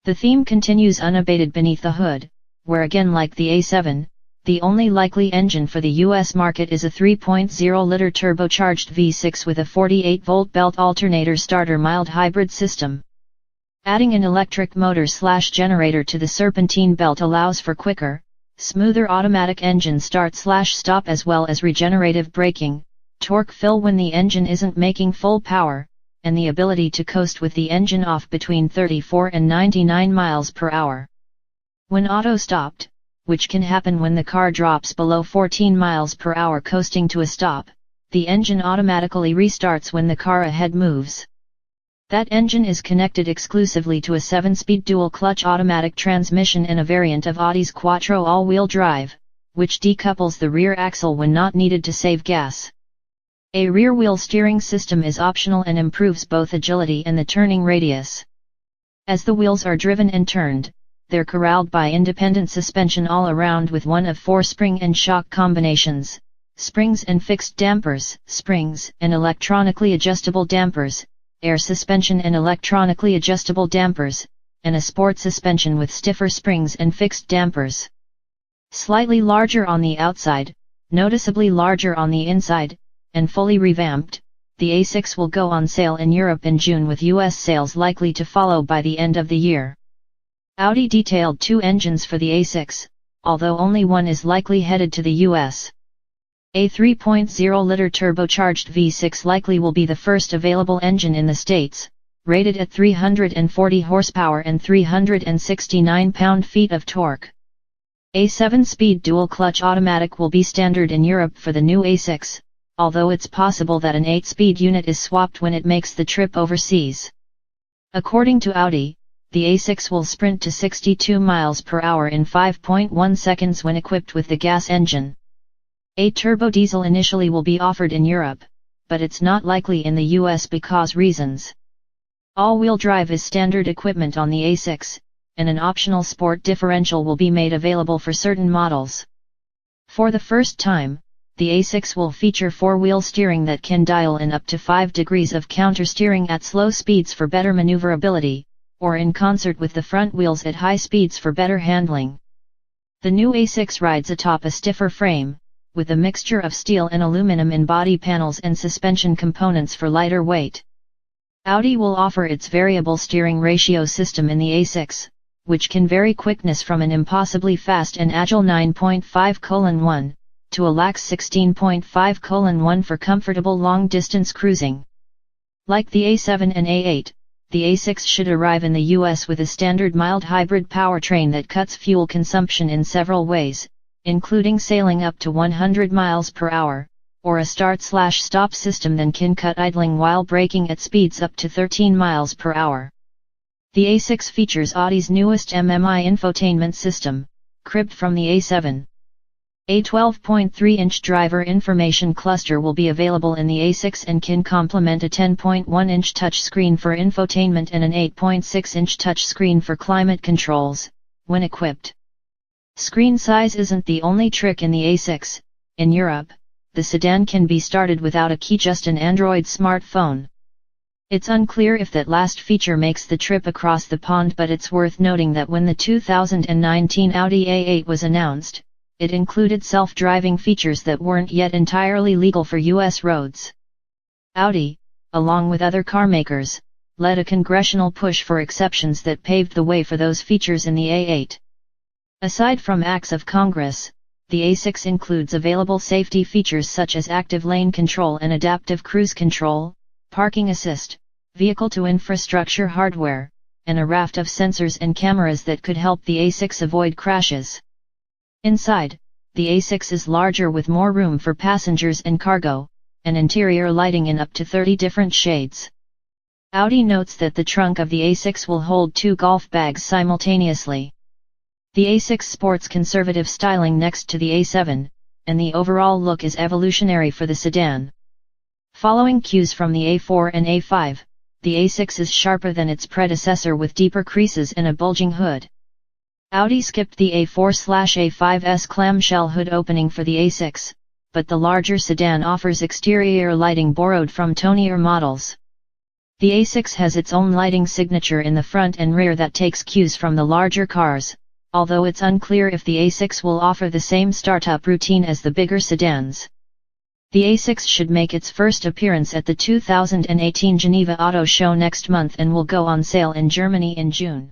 The theme continues unabated beneath the hood, where again like the A7, the only likely engine for the US market is a 3.0-liter turbocharged V6 with a 48-volt belt alternator starter mild hybrid system. Adding an electric motor/generator to the serpentine belt allows for quicker, smoother automatic engine start/stop as well as regenerative braking, torque fill when the engine isn't making full power, and the ability to coast with the engine off between 34 and 99 miles per hour. When auto-stopped, which can happen when the car drops below 14 miles per hour coasting to a stop, the engine automatically restarts when the car ahead moves. That engine is connected exclusively to a 7-speed dual-clutch automatic transmission and a variant of Audi's Quattro all-wheel drive, which decouples the rear axle when not needed to save gas. A rear-wheel steering system is optional and improves both agility and the turning radius. As the wheels are driven and turned, they're corralled by independent suspension all around with one of 4 spring and shock combinations, springs and fixed dampers, springs and electronically adjustable dampers, air suspension and electronically adjustable dampers, and a sport suspension with stiffer springs and fixed dampers. Slightly larger on the outside, noticeably larger on the inside, and fully revamped, the A6 will go on sale in Europe in June with US sales likely to follow by the end of the year. Audi detailed 2 engines for the A6, although only one is likely headed to the US. A 3.0-liter turbocharged V6 likely will be the first available engine in the States, rated at 340 horsepower and 369 pound-feet of torque. A 7-speed dual-clutch automatic will be standard in Europe for the new A6, although it's possible that an 8-speed unit is swapped when it makes the trip overseas. According to Audi, the A6 will sprint to 62 miles per hour in 5.1 seconds when equipped with the gas engine. A turbo diesel initially will be offered in Europe, but it's not likely in the US because reasons. All-wheel drive is standard equipment on the A6, and an optional sport differential will be made available for certain models. For the first time, the A6 will feature 4-wheel steering that can dial in up to 5 degrees of counter-steering at slow speeds for better maneuverability, or in concert with the front wheels at high speeds for better handling. The new A6 rides atop a stiffer frame, with a mixture of steel and aluminum in body panels and suspension components for lighter weight. Audi will offer its variable steering ratio system in the A6, which can vary quickness from an impossibly fast and agile 9.5:1, to a lax 16.5:1 for comfortable long-distance cruising. Like the A7 and A8, the A6 should arrive in the US with a standard mild hybrid powertrain that cuts fuel consumption in several ways, including sailing up to 100 miles per hour, or a start/stop system that can cut idling while braking at speeds up to 13 miles per hour. The A6 features Audi's newest MMI infotainment system, cribbed from the A7. A 12.3-inch driver information cluster will be available in the A6 and can complement a 10.1-inch touchscreen for infotainment and an 8.6-inch touchscreen for climate controls, when equipped. Screen size isn't the only trick in the A6. In Europe, the sedan can be started without a key, just an Android smartphone. It's unclear if that last feature makes the trip across the pond, but it's worth noting that when the 2019 Audi A8 was announced, it included self-driving features that weren't yet entirely legal for US roads. Audi, along with other carmakers, led a congressional push for exceptions that paved the way for those features in the A8. Aside from acts of Congress, the A6 includes available safety features such as active lane control and adaptive cruise control, parking assist, vehicle-to-infrastructure hardware, and a raft of sensors and cameras that could help the A6 avoid crashes. Inside, the A6 is larger with more room for passengers and cargo, and interior lighting in up to 30 different shades. Audi notes that the trunk of the A6 will hold 2 golf bags simultaneously. The A6 sports conservative styling next to the A7, and the overall look is evolutionary for the sedan. Following cues from the A4 and A5, the A6 is sharper than its predecessor with deeper creases and a bulging hood. Audi skipped the A4/A5's clamshell hood opening for the A6, but the larger sedan offers exterior lighting borrowed from tonier models. The A6 has its own lighting signature in the front and rear that takes cues from the larger cars, although it's unclear if the A6 will offer the same startup routine as the bigger sedans. The A6 should make its first appearance at the 2018 Geneva Auto Show next month and will go on sale in Germany in June.